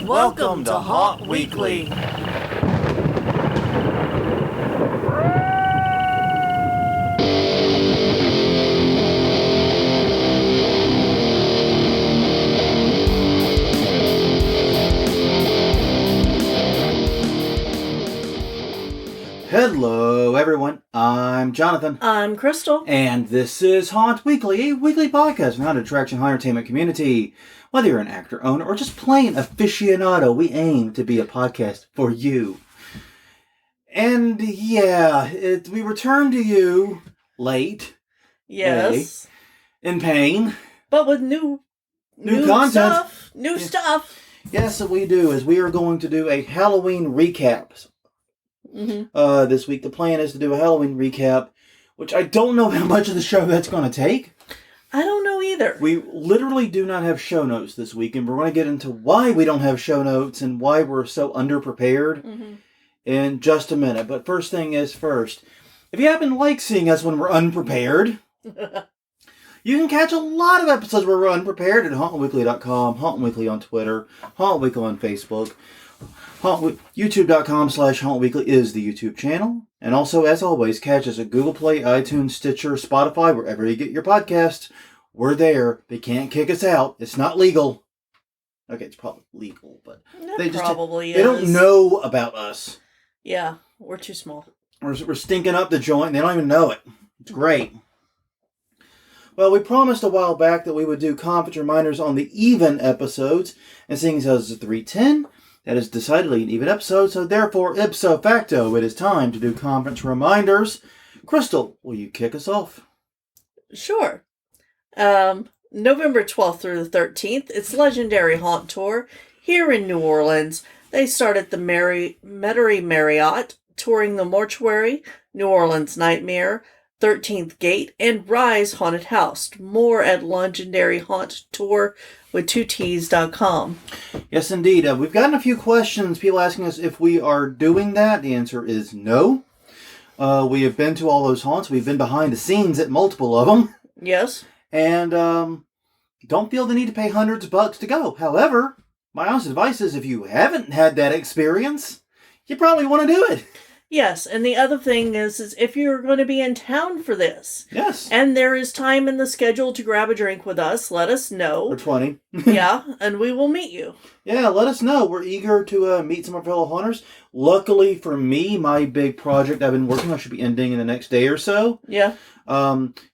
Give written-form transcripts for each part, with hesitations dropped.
Welcome to Haunt Weekly. Hello, everyone. I'm Jonathan. I'm Crystal. And this is Haunt Weekly, a weekly podcast on how to attraction high entertainment community. Whether you're an actor, owner, or just plain aficionado, we aim to be a podcast for you. And yeah, we return to you late. Yes. In pain. But with new content. New stuff. Yes, what we do is we are going to do a Halloween recap. This week. The plan is to do a Halloween recap, which I don't know how much of the show that's going to take. I don't know either. We literally do not have show notes this week, and we're going to get into why we don't have show notes and why we're so underprepared in just a minute. But first thing is first, if you happen to like seeing us when we're unprepared, you can catch a lot of episodes where we're unprepared at hauntweekly.com, Haunt Weekly on Twitter, Haunt Weekly on Facebook. YouTube.com/HauntWeekly is the YouTube channel. And also, as always, catch us at Google Play, iTunes, Stitcher, Spotify, wherever you get your podcasts. We're there. They can't kick us out. It's not legal. Okay, it's probably legal, but they don't know about us. Yeah, we're too small. We're stinking up the joint, and they don't even know it. It's great. Well, we promised a while back that we would do conference reminders on the even episodes, and seeing as it's 310, that is decidedly an even episode, so therefore, ipso facto, it is time to do conference reminders. Crystal, will you kick us off? Sure. November 12th through the 13th, it's Legendary Haunt Tour here in New Orleans. They start at the Metairie Marriott, touring the Mortuary, New Orleans Nightmare, 13th Gate, and Rise Haunted House. More at Legendary Haunt Tour with 2Ts.com. Yes, indeed. We've gotten a few questions, people asking us if we are doing that. The answer is no. We have been to all those haunts. We've been behind the scenes at multiple of them. Yes. And don't feel the need to pay hundreds of bucks to go. However, my honest advice is if you haven't had that experience, you probably want to do it. Yes, and the other thing is if you're going to be in town for this. Yes. And there is time in the schedule to grab a drink with us, let us know. For 20. Yeah, and we will meet you. Yeah, let us know. We're eager to meet some of our fellow haunters. Luckily for me, my big project I've been working on should be ending in the next day or so. Yeah.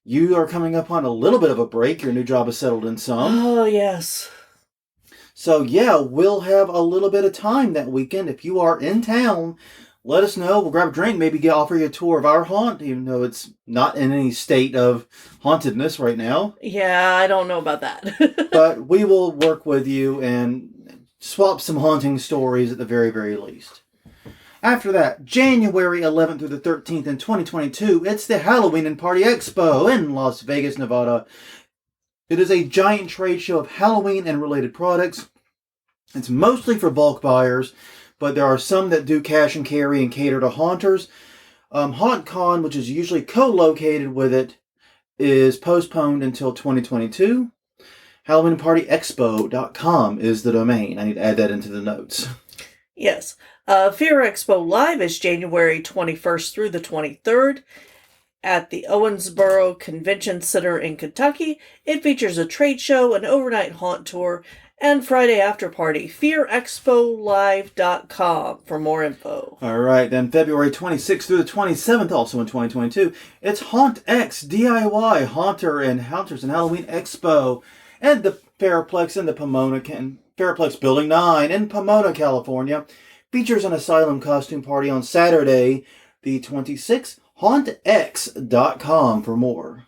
You are coming up on a little bit of a break. Your new job is settled in some. Oh, yes. So, yeah, we'll have a little bit of time that weekend. If you are in town, let us know. We'll grab a drink, maybe offer you a tour of our haunt, even though it's not in any state of hauntedness right now. Yeah, I don't know about that. But we will work with you and swap some haunting stories at the very, very least. After that, January 11th through the 13th in 2022, it's the Halloween and Party Expo in Las Vegas, Nevada. It is a giant trade show of Halloween and related products. It's mostly for bulk buyers, but there are some that do cash and carry and cater to haunters. HauntCon, which is usually co-located with it, is postponed until 2022. HalloweenPartyExpo.com is the domain. I need to add that into the notes. Yes. Fear Expo Live is January 21st through the 23rd at the Owensboro Convention Center in Kentucky. It features a trade show, an overnight haunt tour, and Friday after party. FearExpoLive.com for more info. All right, then February 26th through the 27th, also in 2022, it's HauntX DIY Haunter and Haunters and Halloween Expo at the Fairplex in the Fairplex Building 9 in Pomona, California. Features an asylum costume party on Saturday, the 26th. HauntX.com for more.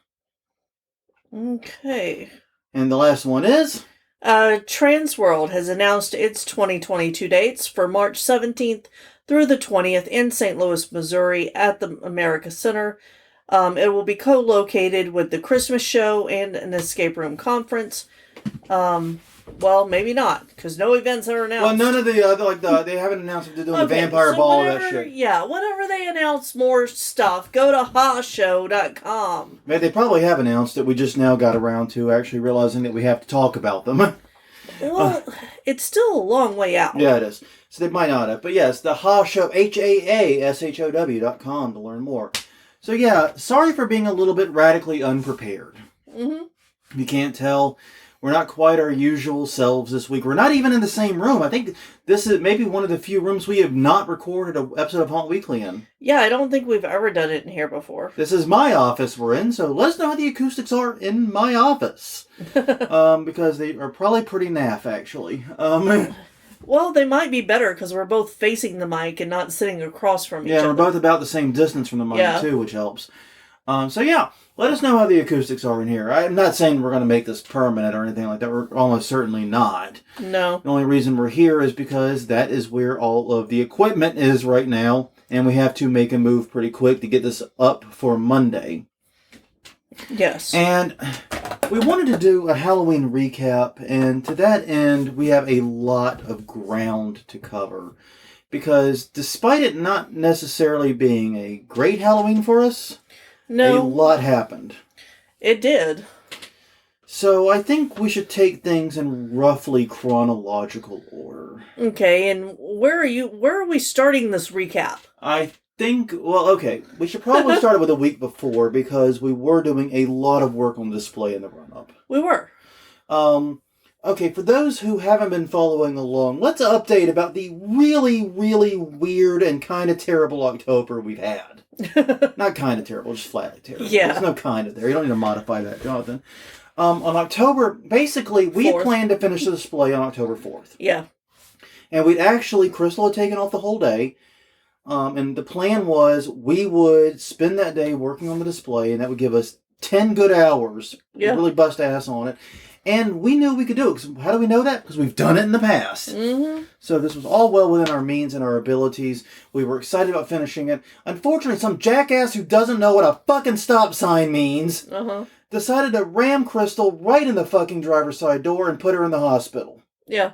Okay. And the last one is? Transworld has announced its 2022 dates for March 17th through the 20th in St. Louis, Missouri at the America Center. It will be co-located with the Christmas show and an escape room conference. Well, maybe not, because no events are announced. Well, none of the other, they haven't announced if they're doing the vampire ball and that shit. Yeah, whenever they announce more stuff, go to hawshow.com. They probably have announced it. We just now got around to actually realizing that we have to talk about them. Well, it's still a long way out. Yeah, it is. So they might not have. But yes, the HaShow, HAASHOW.com to learn more. So yeah, sorry for being a little bit radically unprepared. Mm-hmm. You can't tell. We're not quite our usual selves this week. We're not even in the same room. I think this is maybe one of the few rooms we have not recorded an episode of Haunt Weekly in. Yeah, I don't think we've ever done it in here before. This is my office we're in, so let us know how the acoustics are in my office. Because they are probably pretty naff, actually. Well, they might be better because we're both facing the mic and not sitting across from each other. Yeah, we're both about the same distance from the mic, too, which helps. So yeah, let us know how the acoustics are in here. I'm not saying we're going to make this permanent or anything like that. We're almost certainly not. No. The only reason we're here is because that is where all of the equipment is right now, and we have to make a move pretty quick to get this up for Monday. Yes. And we wanted to do a Halloween recap, and to that end, we have a lot of ground to cover. Because despite it not necessarily being a great Halloween for us, no, a lot happened. It did. So I think we should take things in roughly chronological order. Okay, and where are we starting this recap? I think, well, okay, we should probably start it with a week before because we were doing a lot of work on display in the run-up. We were. Okay, for those who haven't been following along, let's update about the really, really weird and kind of terrible October we've had. Not kind of terrible, just flatly terrible. Yeah. There's no kind of there. You don't need to modify that, Jonathan. On October, basically, we had 4th. planned to finish the display on October 4th. Yeah. And Crystal had taken off the whole day. And the plan was we would spend that day working on the display, and that would give us 10 good hours. Yeah. Really bust ass on it. And we knew we could do it. How do we know that? Because we've done it in the past. Mm-hmm. So this was all well within our means and our abilities. We were excited about finishing it. Unfortunately, some jackass who doesn't know what a fucking stop sign means decided to ram Crystal right in the fucking driver's side door and put her in the hospital. Yeah.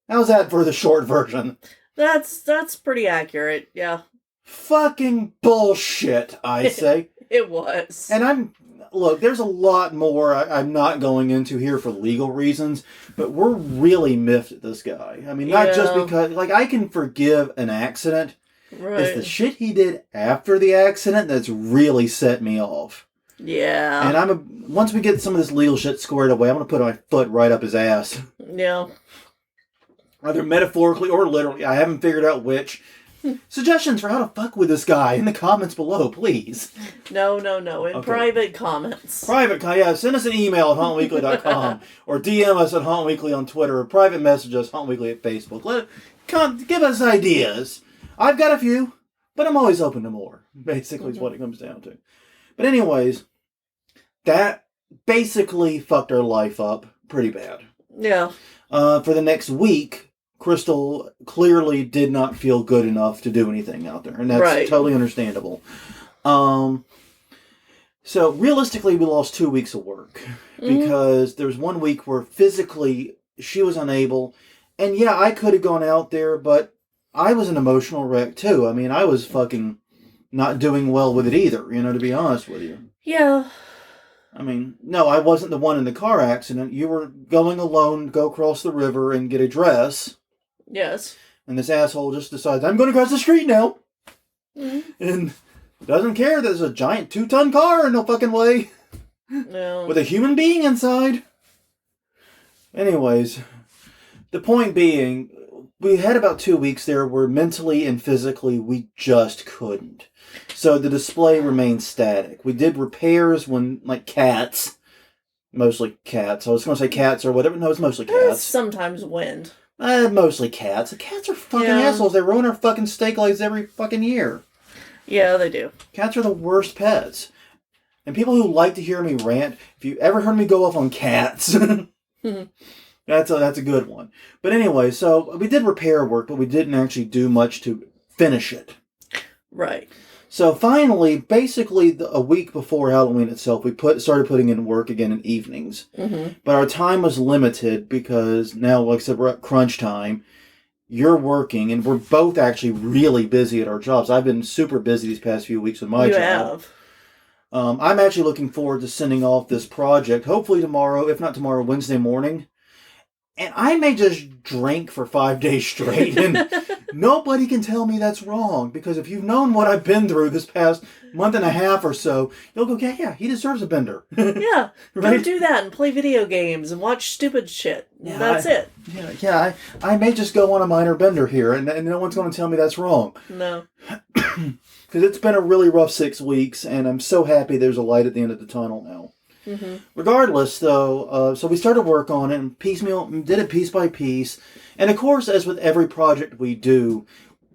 How's that for the short version? That's pretty accurate, yeah. Fucking bullshit, I say. It was. And look, there's a lot more I'm not going into here for legal reasons, but we're really miffed at this guy. I mean, not just because, I can forgive an accident. Right. It's the shit he did after the accident that's really set me off. Yeah. And once we get some of this legal shit squared away, I'm going to put my foot right up his ass. Yeah. Either metaphorically or literally. I haven't figured out which. Suggestions for how to fuck with this guy in the comments below, please. No. In private comments. Yeah. Send us an email at hauntweekly.com or DM us at hauntweekly on Twitter or private message us hauntweekly at Facebook. Give us ideas. I've got a few, but I'm always open to more, basically is what it comes down to. But anyways, that basically fucked our life up pretty bad. Yeah. For the next week, Crystal clearly did not feel good enough to do anything out there, and that's totally understandable. So realistically, we lost 2 weeks of work because there was 1 week where physically she was unable, and yeah, I could have gone out there, but I was an emotional wreck too. I mean, I was fucking not doing well with it either, to be honest with you. Yeah. I mean, no, I wasn't the one in the car accident. You were going alone to go across the river and get a dress. Yes. And this asshole just decides, I'm going to cross the street now. Mm-hmm. And doesn't care there's a giant 2-ton car in no fucking way. No. With a human being inside. Anyways, the point being, we had about 2 weeks there where mentally and physically we just couldn't. So the display remained static. We did repairs when, cats. Mostly cats. I was going to say cats or whatever. No, it's mostly cats. Sometimes wind. Mostly cats. The cats are fucking assholes. They ruin our fucking steak legs every fucking year. Yeah, they do. Cats are the worst pets. And people who like to hear me rant, if you ever heard me go off on cats, that's a good one. But anyway, so we did repair work, but we didn't actually do much to finish it. Right. So finally, basically a week before Halloween itself, we started putting in work again in evenings. Mm-hmm. But our time was limited because now, like I said, we're at crunch time. You're working, and we're both actually really busy at our jobs. I've been super busy these past few weeks with my job. Have. I'm actually looking forward to sending off this project, hopefully tomorrow, if not tomorrow, Wednesday morning. And I may just drink for 5 days straight, and nobody can tell me that's wrong. Because if you've known what I've been through this past month and a half or so, you'll go, yeah, he deserves a bender. Yeah, right? Go do that and play video games and watch stupid shit. Yeah, that's it. I may just go on a minor bender here, and no one's going to tell me that's wrong. No. Because it's been a really rough 6 weeks, and I'm so happy there's a light at the end of the tunnel now. Mm-hmm. Regardless, though, so we started work on it and did it piece by piece. And of course, as with every project we do,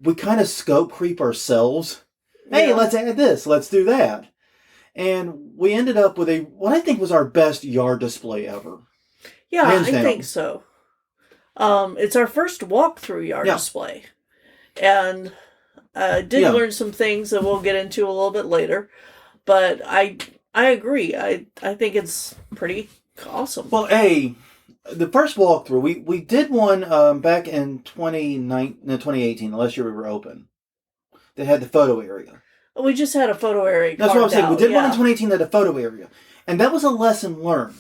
we kind of scope creep ourselves. Hey, let's add this, let's do that. And we ended up with what I think was our best yard display ever. Yeah, I think so. It's our first walkthrough yard display. And I did learn some things that we'll get into a little bit later. But I agree. I think it's pretty awesome. Well, the first walkthrough, we did one back in 2018, the last year we were open. They had the photo area. We just had a photo area. That's what I was saying. We did one in 2018 that had a photo area. And that was a lesson learned.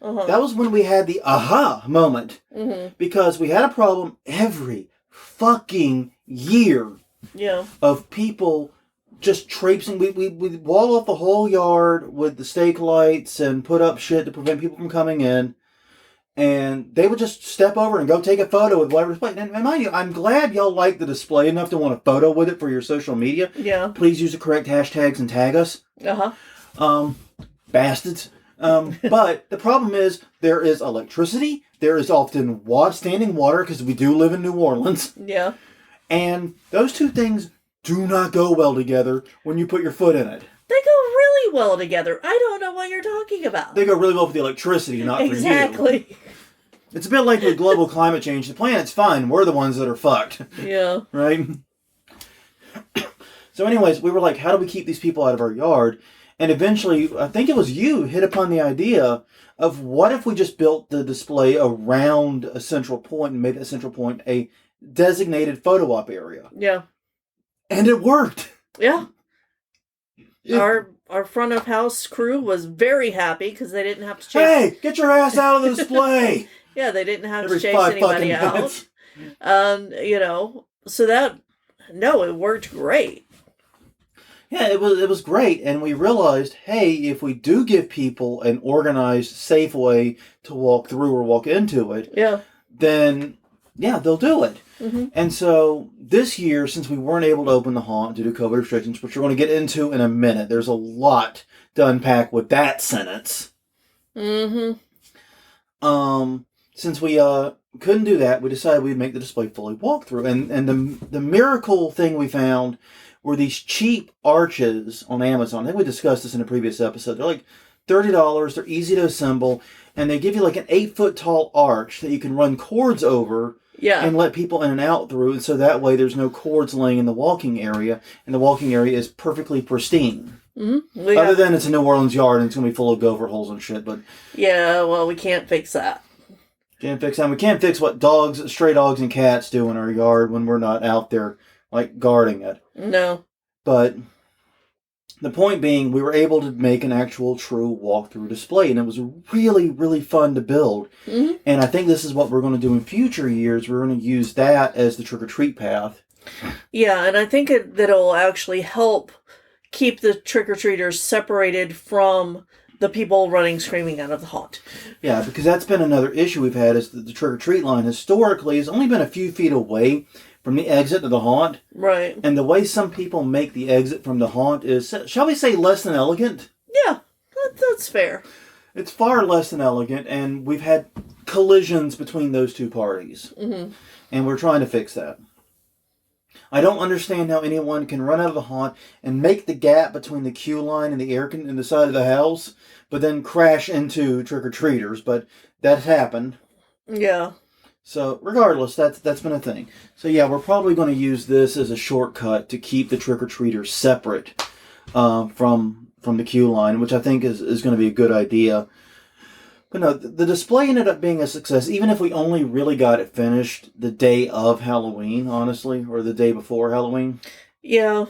Uh-huh. That was when we had the aha moment. Mm-hmm. Because we had a problem every fucking year of people just traipsing. We'd wall off the whole yard with the stake lights and put up shit to prevent people from coming in. And they would just step over and go take a photo with whatever display. And mind you, I'm glad y'all like the display enough to want a photo with it for your social media. Yeah. Please use the correct hashtags and tag us. Uh-huh. Bastards. But the problem is there is electricity. There is often standing water because we do live in New Orleans. Yeah. And those two things do not go well together when you put your foot in it. They go really well together. I don't know what you're talking about. They go really well for the electricity, not for you. Exactly. It's a bit like with global climate change. The planet's fine. We're the ones that are fucked. Yeah. Right? So anyways, we were like, how do we keep these people out of our yard? And eventually, I think it was you hit upon the idea of what if we just built the display around a central point and made that central point a designated photo op area. Yeah. And it worked. Yeah. Our front of house crew was very happy because they didn't have to chase. Hey, get your ass out of the display! Yeah, they didn't have to chase anybody out. So it worked great. Yeah, it was great, and we realized, hey, if we do give people an organized, safe way to walk through or walk into it, then they'll do it. Mm-hmm. And so this year, since we weren't able to open the haunt due to COVID restrictions, which we're going to get into in a minute, there's a lot to unpack with that sentence. Mm-hmm. Since we couldn't do that, we decided we'd make the display fully walkthrough. And the miracle thing we found were these cheap arches on Amazon. I think we discussed this in a previous episode. They're like $30. They're easy to assemble. And they give you like an 8-foot tall arch that you can run cords over and let people in and out through. And so that way there's no cords laying in the walking area. And the walking area is perfectly pristine. Mm-hmm. Other than it's a New Orleans yard and it's going to be full of gopher holes and shit. But yeah, well, we can't fix that. Can't fix that. We can't fix what stray dogs and cats do in our yard when we're not out there like guarding it. No. But the point being, we were able to make an actual true walkthrough display, and it was really, really fun to build. Mm-hmm. And I think this is what we're going to do in future years. We're going to use that as the trick-or-treat path. Yeah, and I think that it'll actually help keep the trick-or-treaters separated from the people running screaming out of the haunt. Yeah, because that's been another issue we've had, is that the trick-or-treat line historically has only been a few feet away from the exit to the haunt. Right. And the way some people make the exit from the haunt is, shall we say, less than elegant? Yeah, that's fair. It's far less than elegant, and we've had collisions between those two parties. Mm-hmm. And we're trying to fix that. I don't understand how anyone can run out of the haunt and make the gap between the queue line and the and the side of the house, but then crash into trick-or-treaters, but that's happened. Yeah. So, regardless, that's been a thing. So, yeah, we're probably going to use this as a shortcut to keep the trick-or-treaters separate from the queue line, which I think is going to be a good idea. But no, the display ended up being a success, even if we only really got it finished the day of Halloween, honestly, or the day before Halloween. Yeah.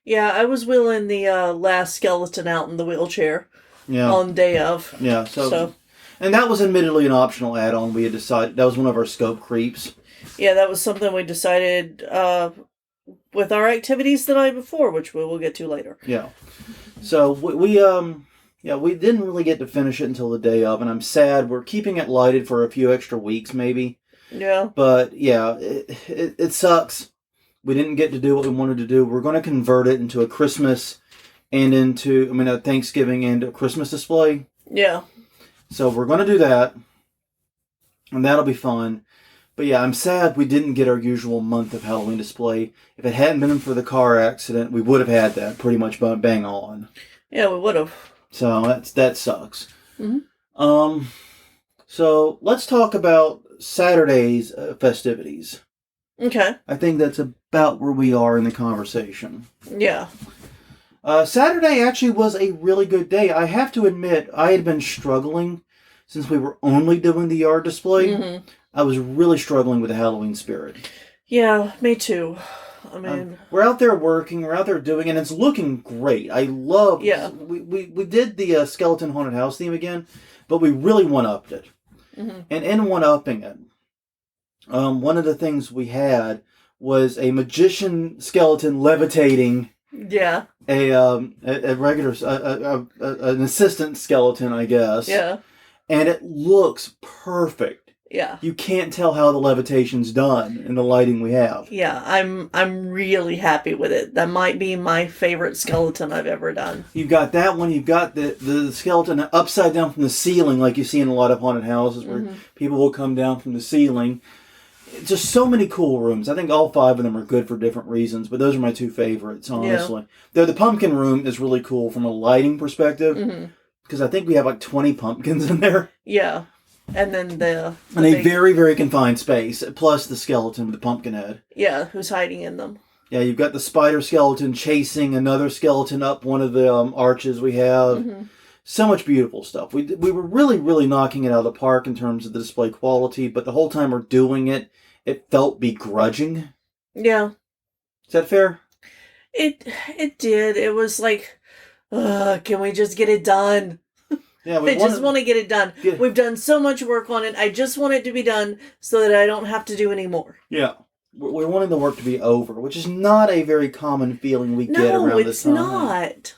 Yeah, I was wheeling the last skeleton out in the wheelchair on day of. Yeah, so And that was admittedly an optional add-on. We had decided that was one of our scope creeps. Yeah, that was something we decided with our activities the night before, which we will get to later. Yeah. So we didn't really get to finish it until the day of, and I'm sad. We're keeping it lighted for a few extra weeks, maybe. Yeah. But yeah, it sucks. We didn't get to do what we wanted to do. We're going to convert it into a Christmas and a Thanksgiving and a Christmas display. Yeah. So we're going to do that, and that'll be fun. But yeah, I'm sad we didn't get our usual month of Halloween display. If it hadn't been for the car accident, we would have had that pretty much bang on. Yeah, we would have. So that sucks. Mm-hmm. So let's talk about Saturday's festivities. Okay. I think that's about where we are in the conversation. Yeah. Saturday actually was a really good day. I have to admit, I had been struggling since we were only doing the yard display. Mm-hmm. I was really struggling with the Halloween spirit. Yeah, me too. I mean, we're out there working, we're out there doing, and it's looking great. I love. Yeah. We did the skeleton haunted house theme again, but we really one-upped it. Mm-hmm. And in one-upping it, one of the things we had was a magician skeleton levitating. Yeah. A regular an assistant skeleton, I guess. Yeah. And it looks perfect. Yeah. You can't tell how the levitation's done in the lighting we have. Yeah, I'm really happy with it. That might be my favorite skeleton I've ever done. You've got that one. You've got the skeleton upside down from the ceiling, like you see in a lot of haunted houses, where people will come down from the ceiling. Just so many cool rooms. I think all 5 of them are good for different reasons, but those are my 2 favorites, honestly. Yeah. The pumpkin room is really cool from a lighting perspective, because I think we have like 20 pumpkins in there. Yeah. And then a very, very confined space, plus the skeleton with the pumpkin head. Yeah, who's hiding in them. Yeah, you've got the spider skeleton chasing another skeleton up one of the arches we have. Mm-hmm. So much beautiful stuff. We were really, really knocking it out of the park in terms of the display quality, but the whole time we're doing it, it felt begrudging. Yeah. Is that fair? It did. It was like, can we just get it done? Yeah, I just want to get it done. We've done so much work on it. I just want it to be done so that I don't have to do any more. Yeah. We're wanting the work to be over, which is not a very common feeling we get around this time. No, it's not.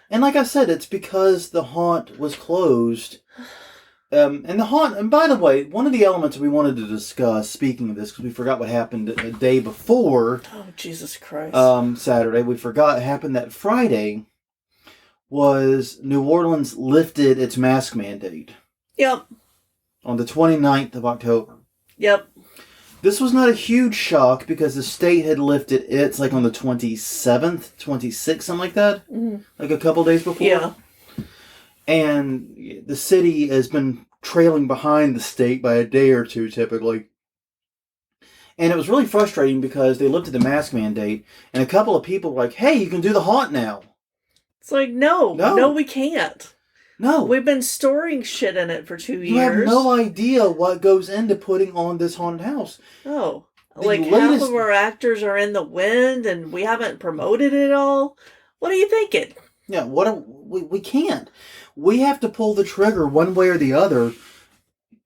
And like I said, it's because the haunt was closed. And by the way, one of the elements we wanted to discuss, speaking of this, because we forgot what happened the day before. Oh, Jesus Christ. Saturday. We forgot it happened that Friday. Was New Orleans lifted its mask mandate. Yep. On the 29th of October. Yep. This was not a huge shock because the state had lifted its like on the 27th, 26th, something like that. Mm-hmm. Like a couple days before. Yeah. And the city has been trailing behind the state by a day or two typically. And it was really frustrating because they lifted the mask mandate and a couple of people were like, hey, you can do the haunt now. It's like, no, we can't. No. We've been storing shit in it for 2 years. You have no idea what goes into putting on this haunted house. Oh. Half of our actors are in the wind and we haven't promoted it all. What are you thinking? Yeah, we can't. We have to pull the trigger one way or the other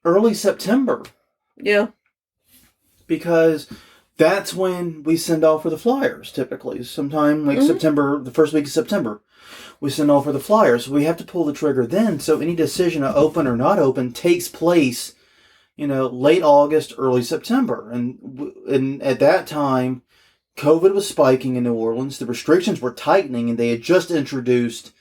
early September. Yeah. Because that's when we send off for the flyers, typically. Sometime like September, the first week of September. We send off for the flyers. We have to pull the trigger then, so any decision to open or not open takes place, late August, early September. And at that time, COVID was spiking in New Orleans. The restrictions were tightening, and they had just introduced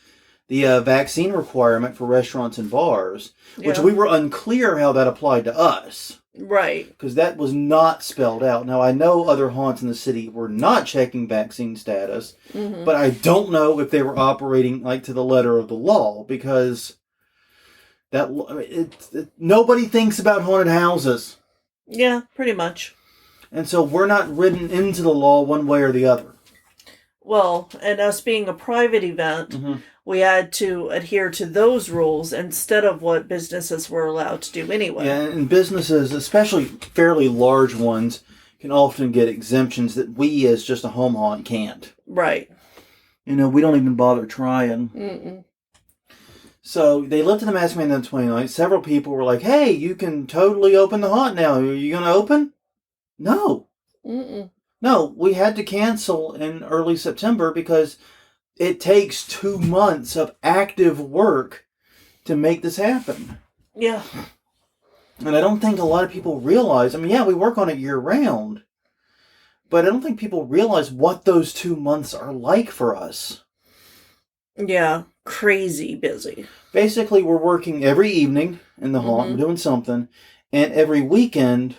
the vaccine requirement for restaurants and bars, which we were unclear how that applied to us. Right. Because that was not spelled out. Now, I know other haunts in the city were not checking vaccine status, but I don't know if they were operating like to the letter of the law, because nobody thinks about haunted houses. Yeah, pretty much. And so we're not written into the law one way or the other. Well, and us being a private event, we had to adhere to those rules instead of what businesses were allowed to do anyway. Yeah, and businesses, especially fairly large ones, can often get exemptions that we as just a home haunt can't. Right. We don't even bother trying. So they lifted the mask mandate on the 29th. Several people were like, hey, you can totally open the haunt now. Are you going to open? No. Mm-mm. No, we had to cancel in early September because it takes 2 months of active work to make this happen. Yeah. And I don't think a lot of people realize, I mean, yeah, we work on it year round, but I don't think people realize what those 2 months are like for us. Yeah. Crazy busy. Basically, we're working every evening in the haunt, we're doing something, and every weekend,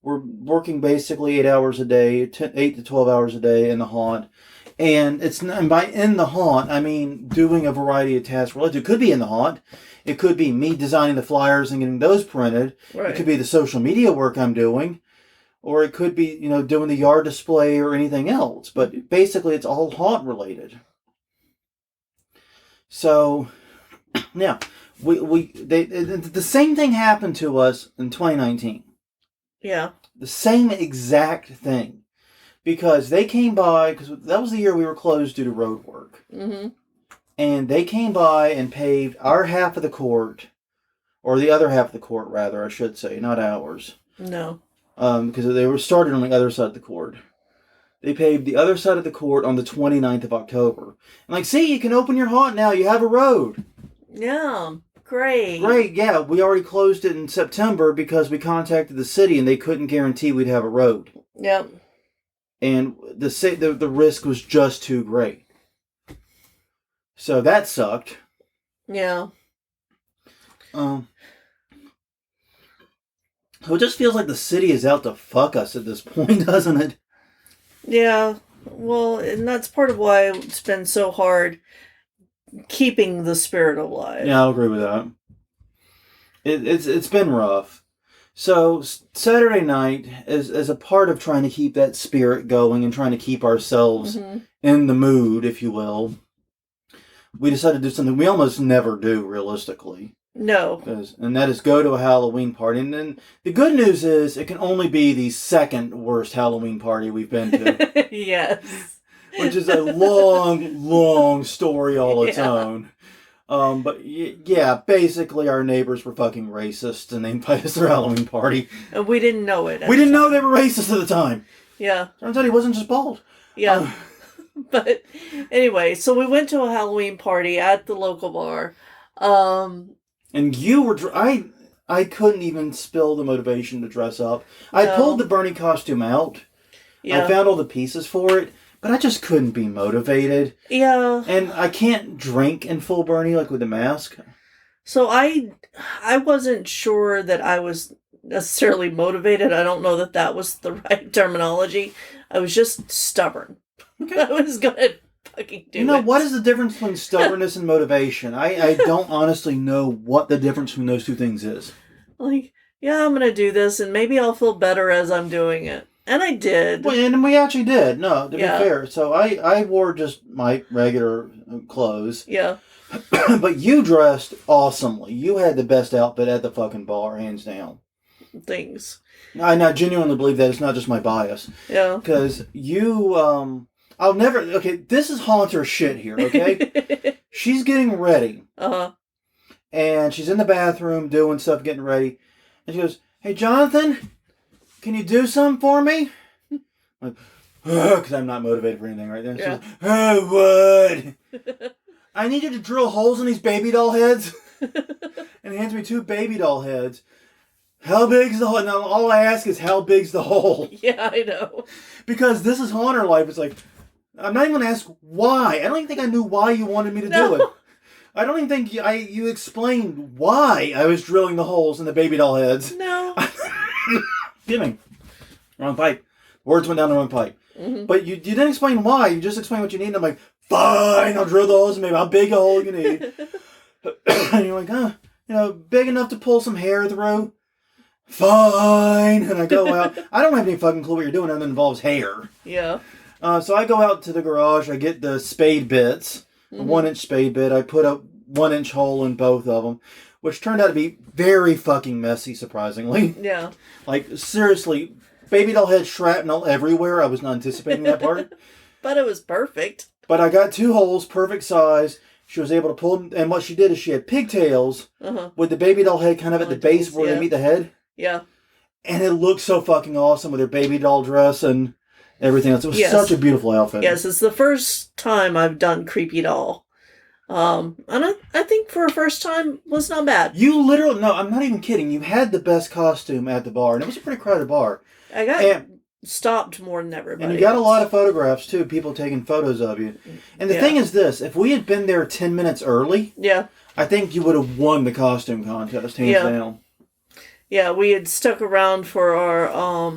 we're working basically 8 hours a day, 8 to 12 hours a day in the haunt. And by in the haunt, I mean doing a variety of tasks related. It could be in the haunt. It could be me designing the flyers and getting those printed. Right. It could be the social media work I'm doing. Or it could be, doing the yard display or anything else. But basically, it's all haunt related. So, yeah. The same thing happened to us in 2019. Yeah. The same exact thing. Because they came by, because that was the year we were closed due to road work. Mm-hmm. And they came by and paved our half of the court, or the other half of the court, rather, I should say, not ours. No. Because they were started on the other side of the court. They paved the other side of the court on the 29th of October. And see, you can open your haunt now. You have a road. Yeah. Great. Great, yeah. We already closed it in September because we contacted the city and they couldn't guarantee we'd have a road. Yep. And the risk was just too great. So that sucked. Yeah. So it just feels like the city is out to fuck us at this point, doesn't it? Yeah. Well, and that's part of why it's been so hard keeping the spirit alive. Yeah, I'll agree with that. It's been rough. So Saturday night, as a part of trying to keep that spirit going and trying to keep ourselves in the mood, if you will, we decided to do something we almost never do, realistically. No. And that is go to a Halloween party. And then the good news is it can only be the second worst Halloween party we've been to. Yes. Which is a long, long story all its own. But yeah, basically our neighbors were fucking racist and they invited us to their Halloween party. And we didn't know it. We didn't know they were racist at the time. Yeah. Turns out he wasn't just bald. Yeah. But anyway, so we went to a Halloween party at the local bar. And you were... I couldn't even spill the motivation to dress up. I pulled the Bernie costume out. Yeah. I found all the pieces for it. But I just couldn't be motivated. Yeah. And I can't drink in full Bernie, like with the mask. So I wasn't sure that I was necessarily motivated. I don't know that that was the right terminology. I was just stubborn. Okay. I was going to fucking do it. What is the difference between stubbornness and motivation? I don't honestly know what the difference between those two things is. Like, yeah, I'm going to do this, and maybe I'll feel better as I'm doing it. And I did. Well, and we actually did. No, to be fair. So I wore just my regular clothes. Yeah. But you dressed awesomely. You had the best outfit at the fucking bar, hands down. Thanks. I now genuinely believe that it's not just my bias. Yeah. Because you, I'll never, okay, this is Haunter shit here, okay? She's getting ready. Uh-huh. And she's in the bathroom doing stuff, getting ready. And she goes, hey, Jonathan... Can you do something for me? Like, because I'm not motivated for anything right then. Yeah. She's like, oh, what? I need you to drill holes in these baby doll heads. And he hands me 2 baby doll heads. How big's the hole? Now, all I ask is, how big's the hole? Yeah, I know. Because this is Haunter life. It's like, I'm not even going to ask why. I don't even think I knew why you wanted me to do it. I don't even think you explained why I was drilling the holes in the baby doll heads. No. Kidding. Wrong pipe. Words went down the wrong pipe. Mm-hmm. But you didn't explain why. You just explained what you need. And I'm like, fine, I'll drill the holes. Maybe how big a hole you need. And you're like, big enough to pull some hair through. Fine. And I go out. I don't have any fucking clue what you're doing other than involves hair. Yeah. So I go out to the garage. I get the spade bits. A 1-inch spade bit. I put a 1-inch hole in both of them. Which turned out to be very fucking messy, surprisingly. Yeah. Like, seriously, baby doll head shrapnel everywhere. I was not anticipating that part. But it was perfect. But I got 2 holes, perfect size, She was able to pull them, and what she did is she had pigtails with the baby doll head kind of at the base where they meet the head. Yeah. And it looked so fucking awesome with her baby doll dress and everything else. It was such a beautiful outfit. Yes, it's the first time I've done creepy doll. And I think for a first time was not bad. You literally, no, I'm not even kidding. You had the best costume at the bar, and it was a pretty crowded bar. I got stopped more than everybody. And you got a lot of photographs, too, people taking photos of you. And the thing is this, if we had been there 10 minutes early, I think you would have won the costume contest, hands down. Yeah, we had stuck around for our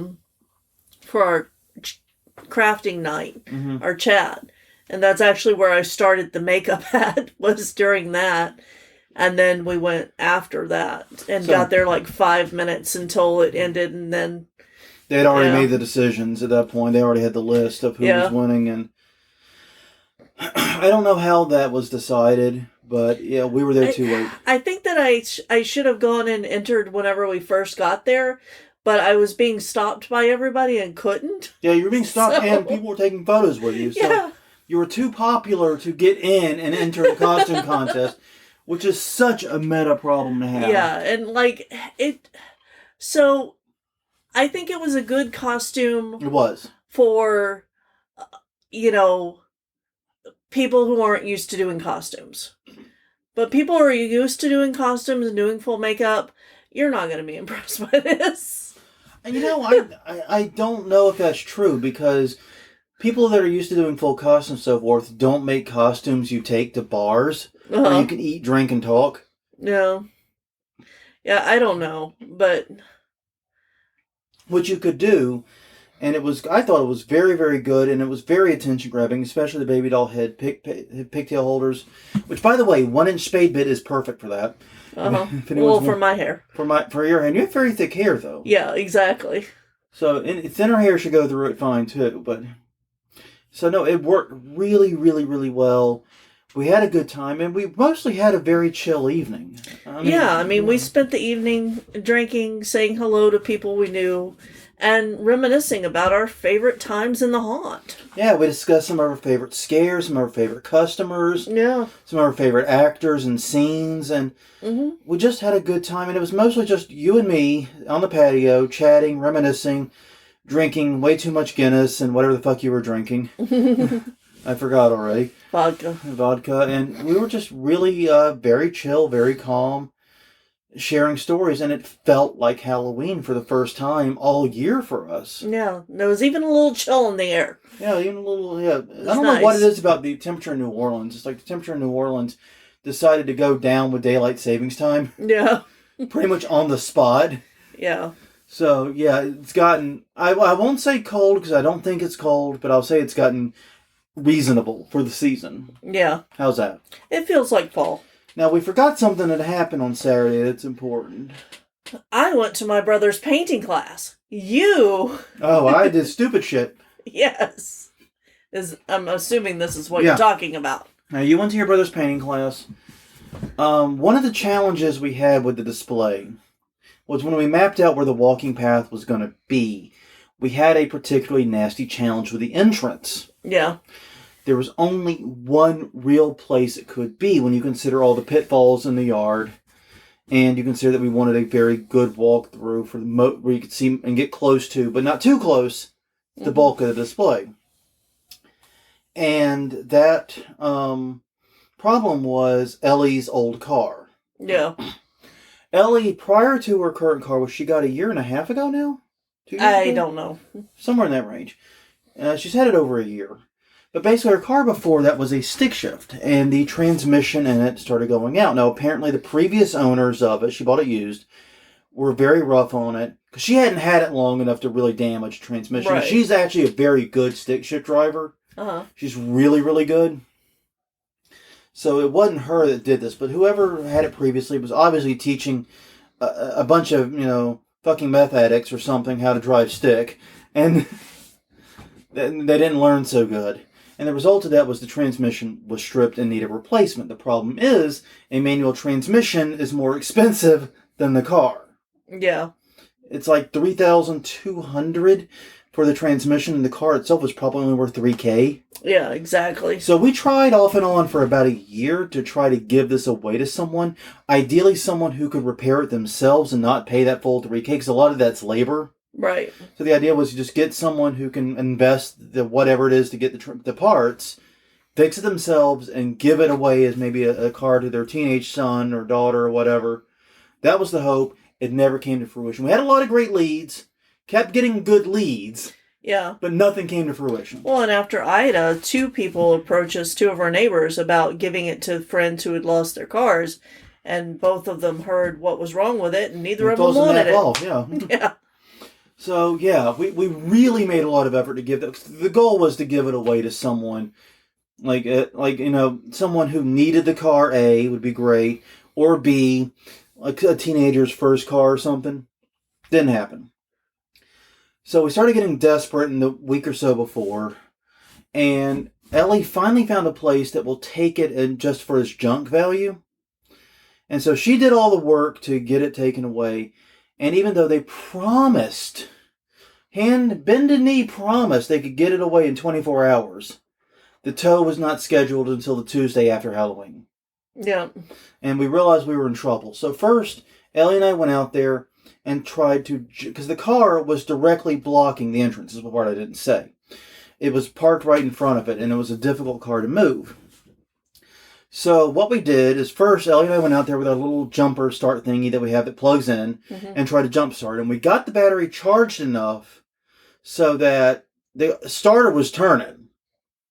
crafting night, our chat. And that's actually where I started the makeup at, was during that. And then we went after that and got there like 5 minutes until it ended, and then... They'd already made the decisions at that point. They already had the list of who was winning, and I don't know how that was decided, but yeah, we were there too late. I think that I should have gone and entered whenever we first got there, but I was being stopped by everybody and couldn't. Yeah, you were being stopped, and people were taking photos with you, so you were too popular to get in and enter the costume contest, which is such a meta problem to have. Yeah, and like it, so... I think it was a good costume. It was. For, people who aren't used to doing costumes. But people who are used to doing costumes and doing full makeup, you're not going to be impressed by this. And I don't know if that's true, because people that are used to doing full costumes and so forth don't make costumes you take to bars where you can eat, drink, and talk. No. Yeah, I don't know, but... What you could do, and I thought it was very, very good, and it was very attention-grabbing, especially the baby doll head pigtail holders, which, by the way, 1-inch spade bit is perfect for that. Well, for my hair. For your hair. And you have very thick hair, though. Yeah, exactly. So, thinner hair should go through it fine, too, but... So, no, it worked really, really, really well. We had a good time, and we mostly had a very chill evening. We spent the evening drinking, saying hello to people we knew, and reminiscing about our favorite times in the haunt. Yeah, we discussed some of our favorite scares, some of our favorite customers, some of our favorite actors and scenes, and we just had a good time, and it was mostly just you and me on the patio, chatting, reminiscing, drinking way too much Guinness and whatever the fuck you were drinking. I forgot already. Vodka. And we were just really very chill, very calm, sharing stories. And it felt like Halloween for the first time all year for us. Yeah. There was even a little chill in the air. Yeah, even a little, I don't know what it is about the temperature in New Orleans. It's like the temperature in New Orleans decided to go down with daylight savings time. Yeah. Pretty much on the spot. Yeah. So, yeah, it's gotten... I won't say cold, because I don't think it's cold, but I'll say it's gotten... reasonable for the season. Yeah. How's that? It feels like fall. Now, we forgot something that happened on Saturday that's important. I went to my brother's painting class. You... Oh, I did stupid shit. Yes. I'm assuming this is what you're talking about. Now, you went to your brother's painting class. One of the challenges we had with the display was when we mapped out where the walking path was going to be, we had a particularly nasty challenge with the entrance. Yeah. There was only one real place it could be when you consider all the pitfalls in the yard, and you consider that we wanted a very good walkthrough for the where you could see and get close to, but not too close, the bulk of the display. And that problem was Ellie's old car. Yeah. Ellie, prior to her current car, she got a year and a half ago now? 2 years I ago? don't know. Somewhere in that range. She's had it over a year. But basically, her car before that was a stick shift, and the transmission in it started going out. Now, apparently, the previous owners of it, she bought it used, were very rough on it, because she hadn't had it long enough to really damage the transmission. Right. She's actually a very good stick shift driver. She's really, really good. So it wasn't her that did this, but whoever had it previously was obviously teaching a bunch of, fucking meth addicts or something how to drive stick, and they didn't learn so good. And the result of that was the transmission was stripped and needed replacement. The problem is, a manual transmission is more expensive than the car. Yeah. It's like $3,200 for the transmission, and the car itself was probably only worth $3,000. Yeah, exactly. So we tried off and on for about a year to try to give this away to someone. Ideally, someone who could repair it themselves and not pay that full $3,000, because a lot of that's labor. Right. So the idea was to just get someone who can invest the whatever it is to get the parts, fix it themselves, and give it away as maybe a car to their teenage son or daughter or whatever. That was the hope. It never came to fruition. We had a lot of great leads, kept getting good leads. Yeah. But nothing came to fruition. Well, and after Ida, 2 people approached us, 2 of our neighbors, about giving it to friends who had lost their cars, and both of them heard what was wrong with it, and neither of them wanted it. Yeah. Yeah. So, yeah, we really made a lot of effort to give that. The goal was to give it away to someone, someone who needed the car, A, would be great, or B, like a teenager's first car or something. Didn't happen. So we started getting desperate in the week or so before, and Ellie finally found a place that will take it in just for its junk value. And so she did all the work to get it taken away. And even though they promised, bend and knee promised they could get it away in 24 hours, the tow was not scheduled until the Tuesday after Halloween. Yeah. And we realized we were in trouble. So first, Ellie and I went out there and tried to, because the car was directly blocking the entrance. This is the part I didn't say. It was parked right in front of it, and it was a difficult car to move. So what we did is first, Ellie and I went out there with our little jumper start thingy that we have that plugs in, and tried to jump start. And we got the battery charged enough so that the starter was turning.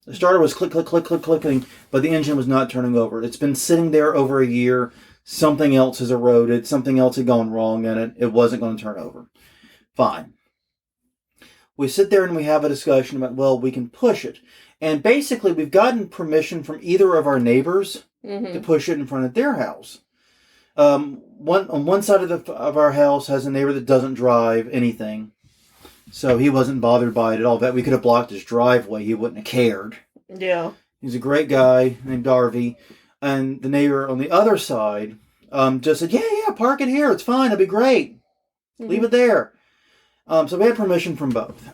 The starter was click, click, click, click, clicking, but the engine was not turning over. It's been sitting there over a year. Something else has eroded. Something else had gone wrong in it. It wasn't going to turn over. Fine. We sit there and we have a discussion about, well, we can push it. And basically, we've gotten permission from either of our neighbors to push it in front of their house. On one side of our house has a neighbor that doesn't drive anything. So he wasn't bothered by it at all. That we could have blocked his driveway. He wouldn't have cared. Yeah. He's a great guy named Darby. And the neighbor on the other side just said, yeah, park it here. It's fine. It'll be great. Leave it there. So we had permission from both.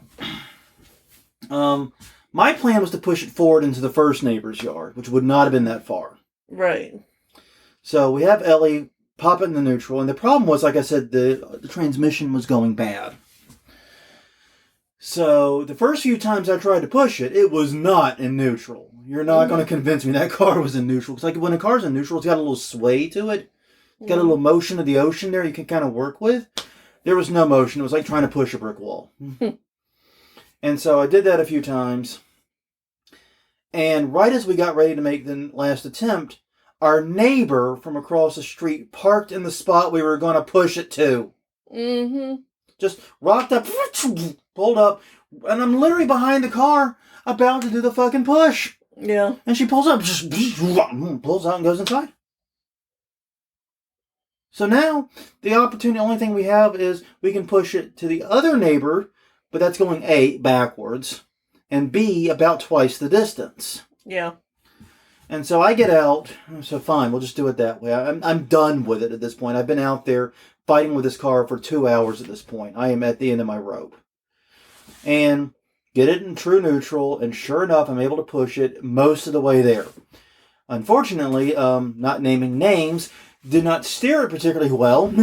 My plan was to push it forward into the first neighbor's yard, which would not have been that far. Right. So we have Ellie pop it in the neutral. And the problem was, like I said, the transmission was going bad. So the first few times I tried to push it, it was not in neutral. You're not going to convince me that car was in neutral. It's like when a car's in neutral, it's got a little sway to it. It's got a little motion of the ocean there you can kind of work with. There was no motion. It was like trying to push a brick wall. And so I did that a few times. And right as we got ready to make the last attempt, our neighbor from across the street parked in the spot we were going to push it to. Just rocked up, pulled up, and I'm literally behind the car about to do the fucking push. Yeah. And she pulls up, just pulls out and goes inside. So now, the only thing we have is we can push it to the other neighbor, but that's going A, backwards, and B, about twice the distance. Yeah. And so I get out, so fine, we'll just do it that way. I'm done with it at this point. I've been out there fighting with this car for 2 hours at this point. I am at the end of my rope. And get it in true neutral, and sure enough, I'm able to push it most of the way there. Unfortunately, not naming names, did not steer it particularly well,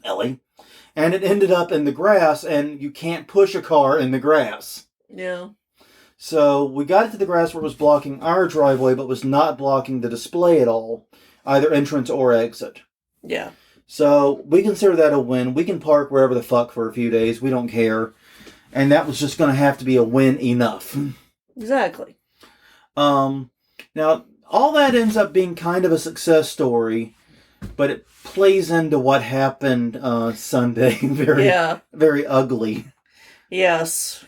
Ellie, and it ended up in the grass, and you can't push a car in the grass. Yeah. So we got it to the grass where it was blocking our driveway, but was not blocking the display at all, either entrance or exit. Yeah. So we consider that a win. We can park wherever the fuck for a few days. We don't care. And that was just going to have to be a win enough. Exactly. Now, all that ends up being kind of a success story, but it plays into what happened Sunday. Very ugly. Yes.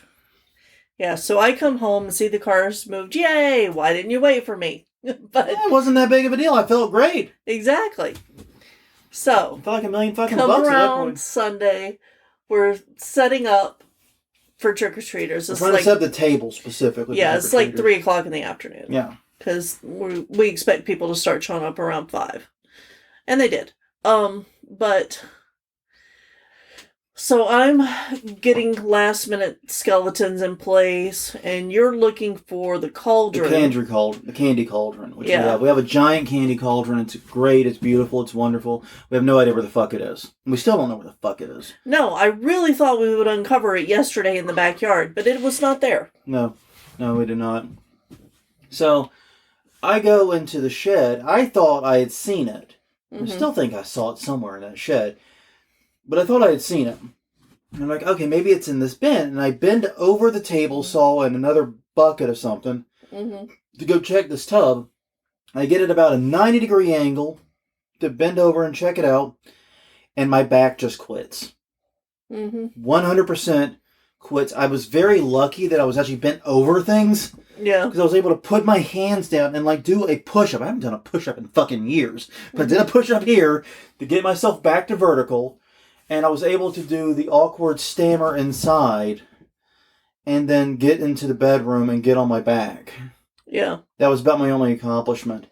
Yeah, so I come home and see the cars moved. Yay! Why didn't you wait for me? But it wasn't that big of a deal. I felt great. Exactly. So, I felt like $1 million fucking come bucks at that around point. We're setting up for trick-or-treaters. We're trying to set the table specifically. Yeah, it's like 3 o'clock in the afternoon. Yeah. Because we expect people to start showing up around 5. And they did. But So I'm getting last minute skeletons in place, and you're looking for the cauldron. The candy cauldron, which Yeah. we have a giant candy cauldron. It's great. It's beautiful. It's wonderful. We have no idea where the fuck it is. We still don't know where the fuck it is. No, I really thought we would uncover it yesterday in the backyard, but it was not there. No, we did not. So I go into the shed. I thought I had seen it. I still think I saw it somewhere in that shed. But I thought I had seen it. And I'm like, okay, maybe it's in this bin. And I bend over the table saw in another bucket of something to go check this tub. I get it about a 90-degree angle to bend over and check it out. And my back just quits. 100% quits. I was very lucky that I was actually bent over things. Yeah. Because I was able to put my hands down and like do a push-up. I haven't done a push-up in fucking years. But I did a push-up here to get myself back to vertical. And I was able to do the awkward stammer inside and then get into the bedroom and get on my back. Yeah. That was about my only accomplishment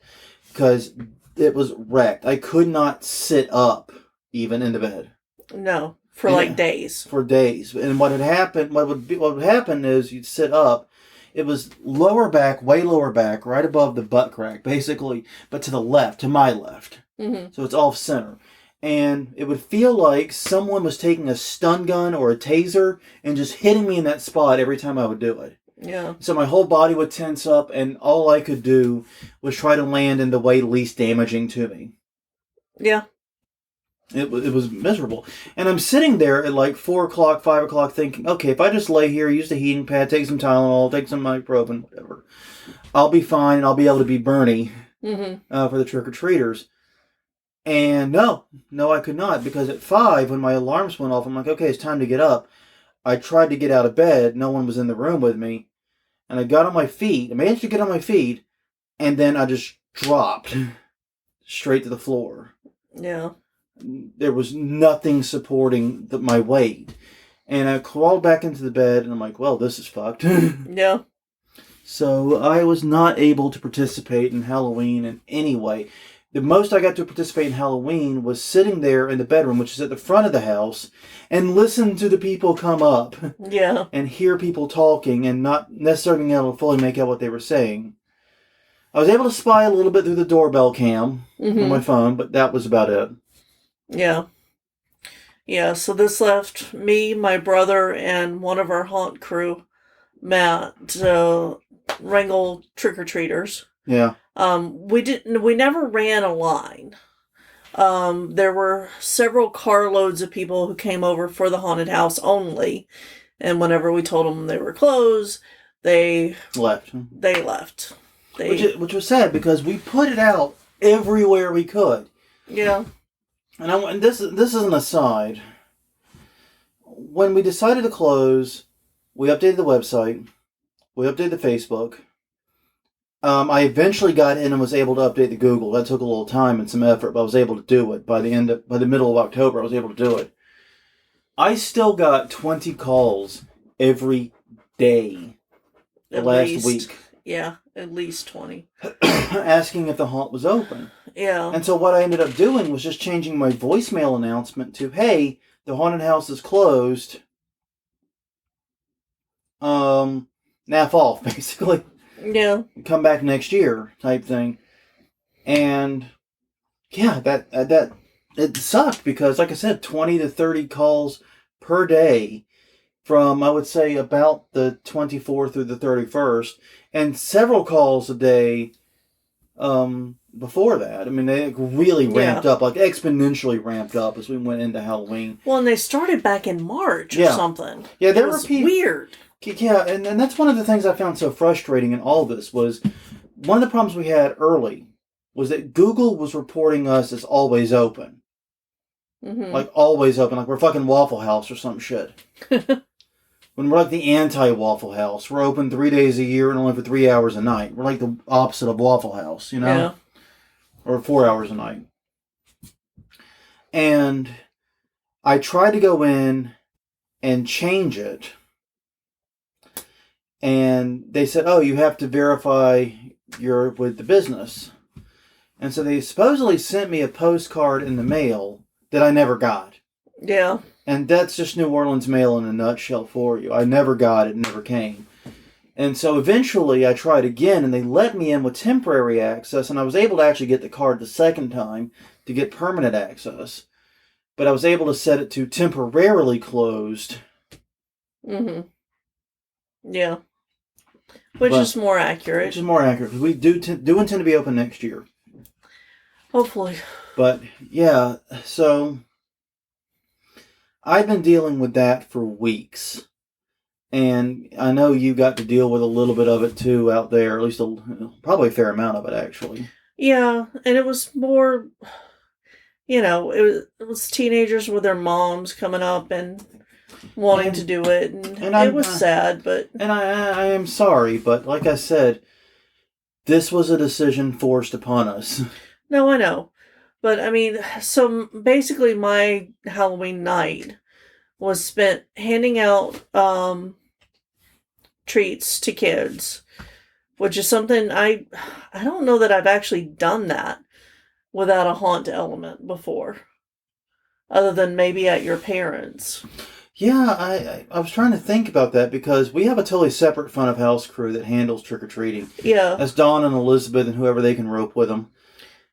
because it was wrecked. I could not sit up even in the bed. No, for like days. For days. And what would happen is you'd sit up. It was lower back, way lower back, right above the butt crack, basically, but to the left, to my left. So it's off center. And it would feel like someone was taking a stun gun or a taser and just hitting me in that spot every time I would do it. Yeah. So my whole body would tense up, and all I could do was try to land in the way least damaging to me. Yeah. It was miserable. And I'm sitting there at like 4 o'clock, 5 o'clock thinking, okay, if I just lay here, use the heating pad, take some Tylenol, take some ibuprofen, whatever, I'll be fine and I'll be able to be Bernie for the trick-or-treaters. And no, I could not, because at 5, when my alarms went off, I'm like, okay, it's time to get up. I tried to get out of bed. No one was in the room with me. And I got on my feet. I managed to get on my feet. And then I just dropped straight to the floor. Yeah. There was nothing supporting my weight. And I crawled back into the bed, and I'm like, well, this is fucked. Yeah. So I was not able to participate in Halloween in any way. The most I got to participate in Halloween was sitting there in the bedroom, which is at the front of the house, and listen to the people come up. Yeah. And hear people talking and not necessarily being able to fully make out what they were saying. I was able to spy a little bit through the doorbell cam on my phone, but that was about it. Yeah. Yeah, so this left me, my brother, and one of our haunt crew, Matt, to wrangle trick-or-treaters. Yeah. We never ran a line. There were several carloads of people who came over for the haunted house only. And whenever we told them they were closed, they left. Which was sad because we put it out everywhere we could. Yeah. And this is an aside. When we decided to close, we updated the website. We updated the Facebook. I eventually got in and was able to update the Google. That took a little time and some effort, but I was able to do it. By the middle of October, I was able to do it. I still got 20 calls every day last week. Yeah, at least 20. Asking if the haunt was open. Yeah. And so what I ended up doing was just changing my voicemail announcement to, hey, the haunted house is closed. Naff off, basically. Yeah. Come back next year type thing. And yeah, that it sucked because, like I said, 20 to 30 calls per day from, I would say, about the 24th through the 31st, and several calls a day before that. I mean, they really ramped up, like exponentially ramped up as we went into Halloween. Well, and they started back in March or something. Yeah, there were people weird. Yeah, and that's one of the things I found so frustrating in all this was one of the problems we had early was that Google was reporting us as always open. Like always open, like we're fucking Waffle House or some shit. When we're like the anti-Waffle House. We're open 3 days a year and only for 3 hours a night. We're like the opposite of Waffle House, you know? Yeah. Or 4 hours a night. And I tried to go in and change it. And they said, oh, you have to verify you're with the business. And so they supposedly sent me a postcard in the mail that I never got. Yeah. And that's just New Orleans mail in a nutshell for you. I never got it, never came. And so eventually I tried again, and they let me in with temporary access, and I was able to actually get the card the second time to get permanent access. But I was able to set it to temporarily closed. Mm-hmm. Yeah. Which is more accurate. Which is more accurate, because we do intend to be open next year. Hopefully. But, yeah, so I've been dealing with that for weeks. And I know you got to deal with a little bit of it, too, out there. At least probably a fair amount of it, actually. Yeah, and it was more, it was teenagers with their moms coming up and wanting to do it. And it was sad, but... And I am sorry, but like I said, this was a decision forced upon us. No, I know. But, I mean, so basically my Halloween night was spent handing out treats to kids, which is something I don't know that I've actually done that without a haunt element before, other than maybe at your parents'. Yeah, I was trying to think about that, because we have a totally separate front of house crew that handles trick-or-treating. Yeah. That's Dawn and Elizabeth and whoever they can rope with them.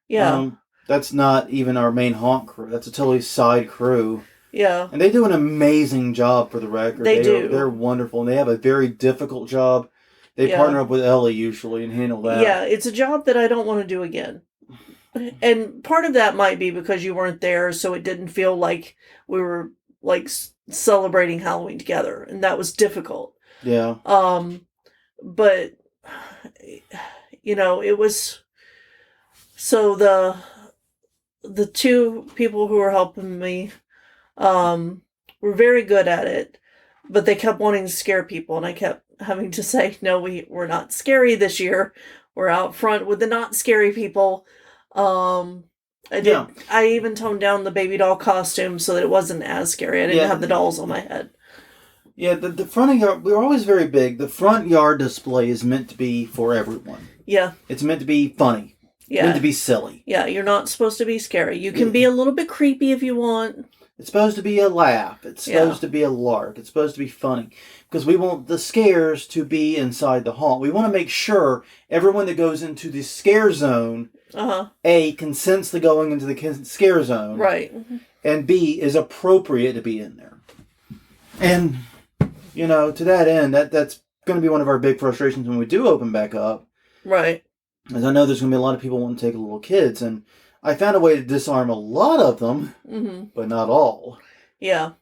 Yeah. That's not even our main haunt crew. That's a totally side crew. Yeah. And they do an amazing job, for the record. They do. They're wonderful, and they have a very difficult job. They partner up with Ellie usually and handle that. Yeah, it's a job that I don't want to do again. And part of that might be because you weren't there, so it didn't feel like we were, like, celebrating Halloween together, and that was difficult. Yeah. But, it was... So the two people who were helping me were very good at it, but they kept wanting to scare people, and I kept having to say, no, we're not scary this year. We're out front with the not scary people. I even toned down the baby doll costume so that it wasn't as scary. I didn't have the dolls on my head. Yeah, the front of yard, we were always very big. The front yard display is meant to be for everyone. Yeah. It's meant to be funny. Yeah. Meant to be silly. Yeah, you're not supposed to be scary. You can be a little bit creepy if you want. It's supposed to be a laugh. It's supposed to be a lark. It's supposed to be funny. Because we want the scares to be inside the haunt. We want to make sure everyone that goes into the scare zone, A, consents to going into the scare zone. Right. And B, is appropriate to be in there. And, to that end, that's going to be one of our big frustrations when we do open back up. Right. As I know there's going to be a lot of people wanting to take little kids, and I found a way to disarm a lot of them, but not all. Yeah.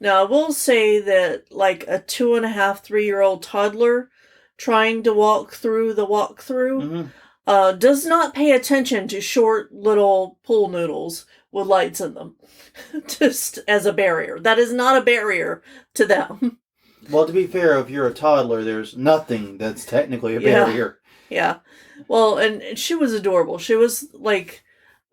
Now, I will say that, like, a 2.5, 3-year-old toddler trying to walk through the walkthrough does not pay attention to short little pool noodles with lights in them, just as a barrier. That is not a barrier to them. Well, to be fair, if you're a toddler, there's nothing that's technically a barrier. Yeah. Well, and she was adorable. She was, like,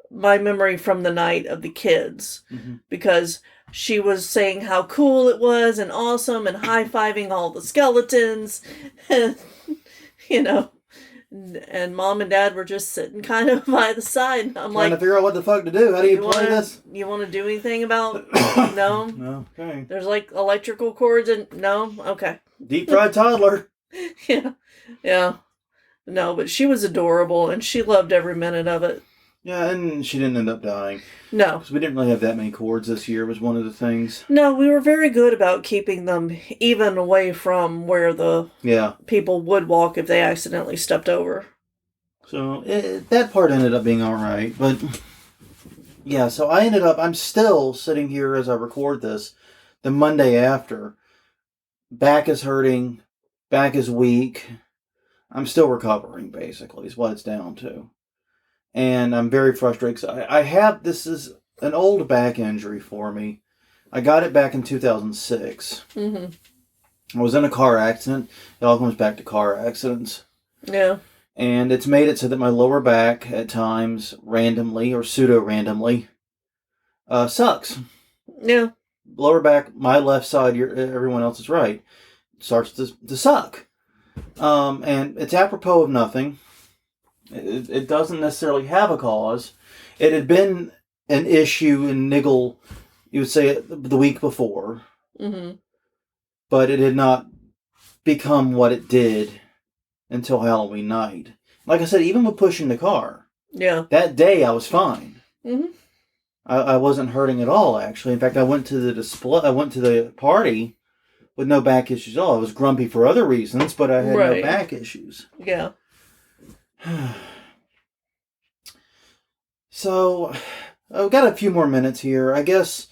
my memory from the night of the kids, because she was saying how cool it was and awesome and high-fiving all the skeletons, and, and Mom and Dad were just sitting kind of by the side. And I'm trying to figure out what the fuck to do. How do you play this? You want to do anything about... No? No. Okay. There's, like, electrical cords and... No? Okay. Deep-fried toddler. Yeah. Yeah. No, but she was adorable, and she loved every minute of it. Yeah, and she didn't end up dying. No. Because we didn't really have that many cords this year, was one of the things. No, we were very good about keeping them even away from where the people would walk if they accidentally stepped over. So, that part ended up being alright, but... Yeah, so I'm still sitting here as I record this, the Monday after. Back is hurting, back is weak. I'm still recovering, basically, is what it's down to. And I'm very frustrated. This is an old back injury for me. I got it back in 2006. I was in a car accident. It all comes back to car accidents. Yeah. And it's made it so that my lower back, at times, randomly or pseudo-randomly, sucks. Yeah. Lower back, my left side, everyone else's right, starts to suck. And it's apropos of nothing. It doesn't necessarily have a cause. It had been an issue and niggle you would say the week before, Mm-hmm. but it had not become what it did until Halloween night. Like I said, even with pushing the car, Yeah. that day I was fine. Mm-hmm. I wasn't hurting at all, actually. In fact, I went to the party with no back issues at all. I was grumpy for other reasons, but I had no back issues. Yeah. So, I've got a few more minutes here. I guess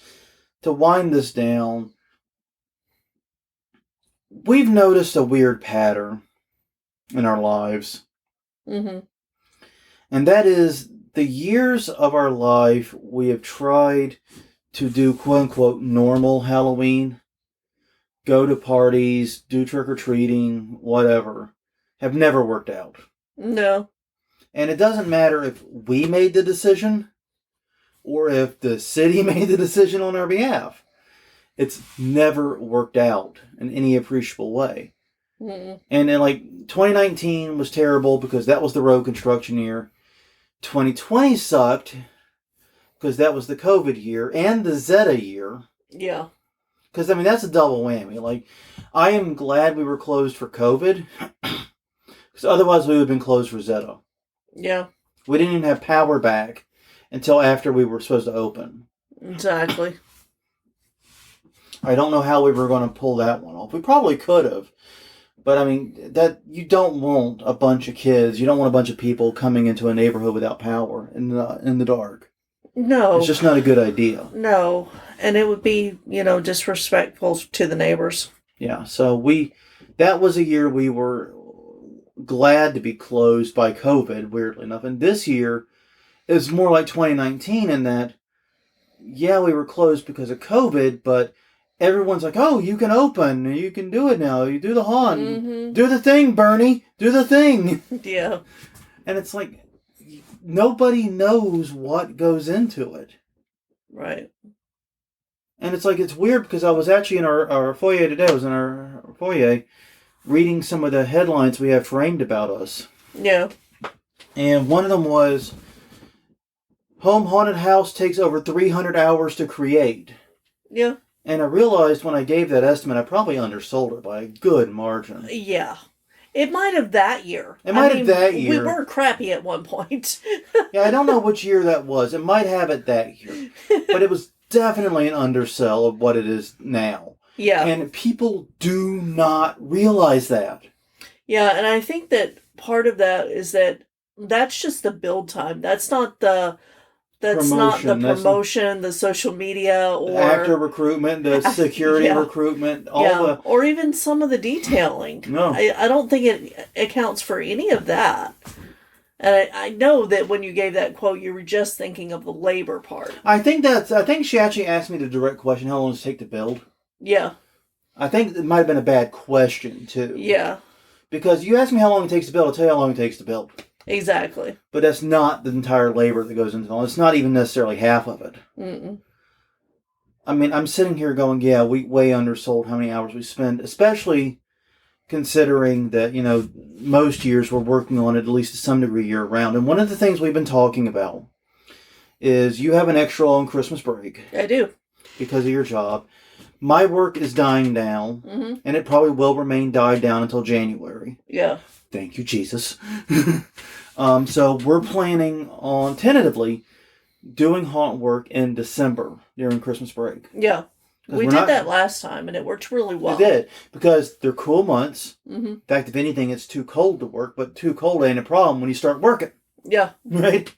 to wind this down, we've noticed a weird pattern in our lives. Mm-hmm. And that is the years of our life we have tried to do quote-unquote normal Halloween, go to parties, do trick-or-treating, whatever, have never worked out. No. And it doesn't matter if we made the decision or if the city made the decision on our behalf. It's never worked out in any appreciable way. Mm-mm. And then, 2019 was terrible because that was the road construction year. 2020 sucked because that was the COVID year and the Zeta year. Yeah. Because, that's a double whammy. I am glad we were closed for COVID because otherwise we would have been closed for Zeta. Yeah. We didn't even have power back until after we were supposed to open. Exactly. I don't know how we were going to pull that one off. We probably could have. But, that you don't want a bunch of kids, you don't want a bunch of people coming into a neighborhood without power in the dark. No. It's just not a good idea. No. And it would be, disrespectful to the neighbors. Yeah, so that was a year we were glad to be closed by COVID, weirdly enough. And this year is more like 2019 in that, yeah, we were closed because of COVID, but everyone's like, oh, you can open, you can do it now, you do the haunt, do the thing, Bernie, do the thing. Yeah. And it's like, nobody knows what goes into it. Right. And it's like, it's weird because I was actually in our foyer today, I was in our foyer reading some of the headlines we have framed about us. Yeah. And one of them was, home haunted house takes over 300 hours to create. Yeah. And I realized when I gave that estimate, I probably undersold it by a good margin. Yeah. It might have that year. It might have that year. We were crappy at one point. Yeah, I don't know which year that was. It might have it that year. But it was definitely an undersell of what it is now. Yeah. And people do not realize that. Yeah, and I think that part of that is that's just the build time. That's not the promotion, the social media, or actor recruitment, the security recruitment, or even some of the detailing. No, I don't think it accounts for any of that. And I know that when you gave that quote, you were just thinking of the labor part. I think she actually asked me the direct question: how long does it take to build? Yeah. I think it might have been a bad question too. Yeah. Because you ask me how long it takes to build, I'll tell you how long it takes to build. Exactly. But that's not the entire labor that goes into it. It's not even necessarily half of it. Mm-mm. I'm sitting here going, yeah, we way undersold how many hours we spend, especially considering that, most years we're working on it at least to some degree year round. And one of the things we've been talking about is you have an extra long Christmas break. I do. Because of your job. My work is dying down, and it probably will remain died down until January. Yeah. Thank you, Jesus. So we're planning on, tentatively, doing haunt work in December during Christmas break. Yeah. We did that last time, and it worked really well. It did, because they're cool months. In fact, if anything, it's too cold to work, but too cold ain't a problem when you start working. Yeah. Right?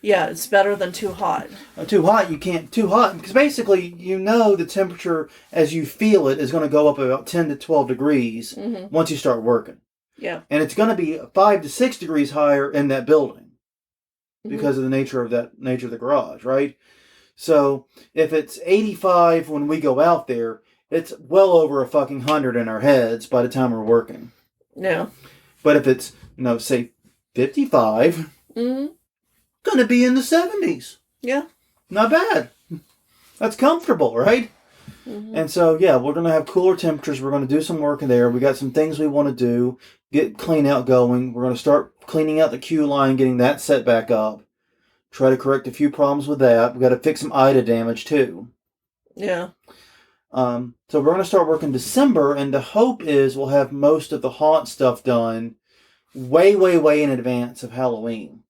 Yeah, it's better than too hot. Too hot, because basically, the temperature as you feel it is going to go up about 10 to 12 degrees once you start working. Yeah. And it's going to be 5 to 6 degrees higher in that building because of the nature of the garage, right? So if it's 85 when we go out there, it's well over a fucking 100 in our heads by the time we're working. Yeah. But if it's, say 55, going to be in the 70s. Yeah. Not bad. That's comfortable, right? And so, yeah, we're going to have cooler temperatures. We're going to do some work in there. We got some things we want to do. Get clean out going. We're going to start cleaning out the queue line, getting that set back up. Try to correct a few problems with that. We got to fix some Ida damage, too. Yeah. So we're going to start working December, and the hope is we'll have most of the haunt stuff done way, way, way in advance of Halloween.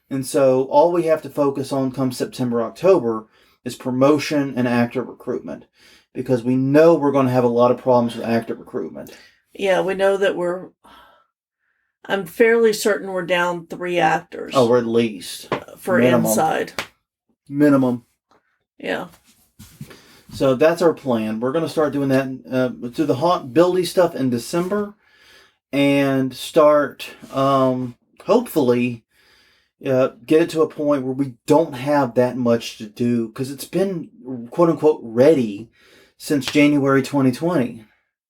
And so all we have to focus on come September, October is promotion and actor recruitment, because we know we're going to have a lot of problems with actor recruitment. Yeah, we know that I'm fairly certain we're down 3 actors. Oh, we're at least. For minimum. inside. Minimum. Yeah. So that's our plan. We're going to start doing that, do the haunt buildy stuff in December, and start, hopefully, get it to a point where we don't have that much to do, because it's been, quote unquote, ready since January 2020.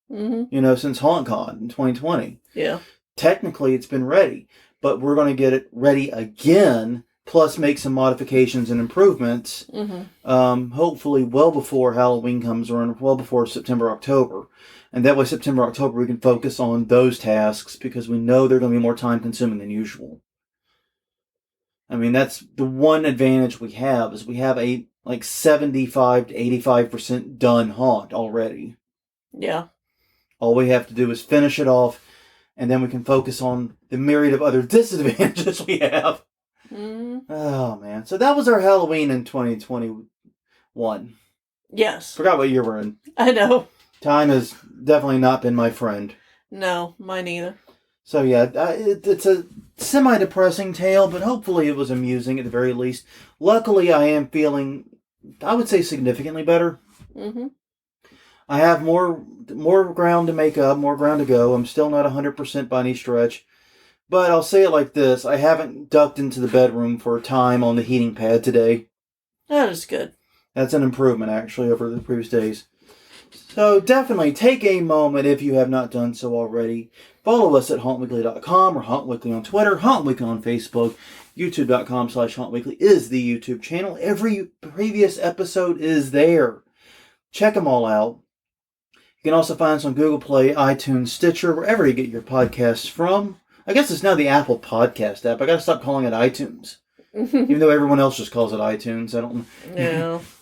Mm-hmm. Since HauntCon in 2020. Yeah. Technically, it's been ready, but we're going to get it ready again, plus make some modifications and improvements, hopefully well before Halloween comes around, well before September, October. And that way, September, October, we can focus on those tasks, because we know they're going to be more time-consuming than usual. I mean, that's the one advantage we have, is we have a 75 to 85% done haunt already. Yeah. All we have to do is finish it off, and then we can focus on the myriad of other disadvantages we have. Oh, man. So that was our Halloween in 2021. Yes. Forgot what year we're in. I know. Time has definitely not been my friend. No, mine either. So yeah, it's a semi-depressing tale, but hopefully it was amusing at the very least. Luckily, I am feeling, I would say, significantly better. Mm-hmm. I have more ground to make up, more ground to go. I'm still not 100% by any stretch. But I'll say it like this. I haven't ducked into the bedroom for a time on the heating pad today. That is good. That's an improvement, actually, over the previous days. So definitely take a moment, if you have not done so already. Follow us at hauntweekly.com or hauntweekly on Twitter, hauntweekly on Facebook. YouTube.com/hauntweekly is the YouTube channel. Every previous episode is there. Check them all out. You can also find us on Google Play, iTunes, Stitcher, wherever you get your podcasts from. I guess it's now the Apple Podcast app. I got to stop calling it iTunes. Even though everyone else just calls it iTunes. I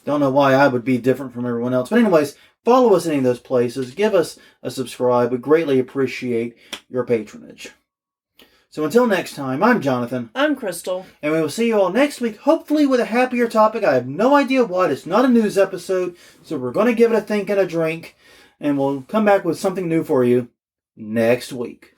don't know why I would be different from everyone else. But anyways, follow us in any of those places. Give us a subscribe. We greatly appreciate your patronage. So until next time, I'm Jonathan. I'm Crystal. And we will see you all next week, hopefully with a happier topic. I have no idea what. It's not a news episode, so we're going to give it a think and a drink. And we'll come back with something new for you next week.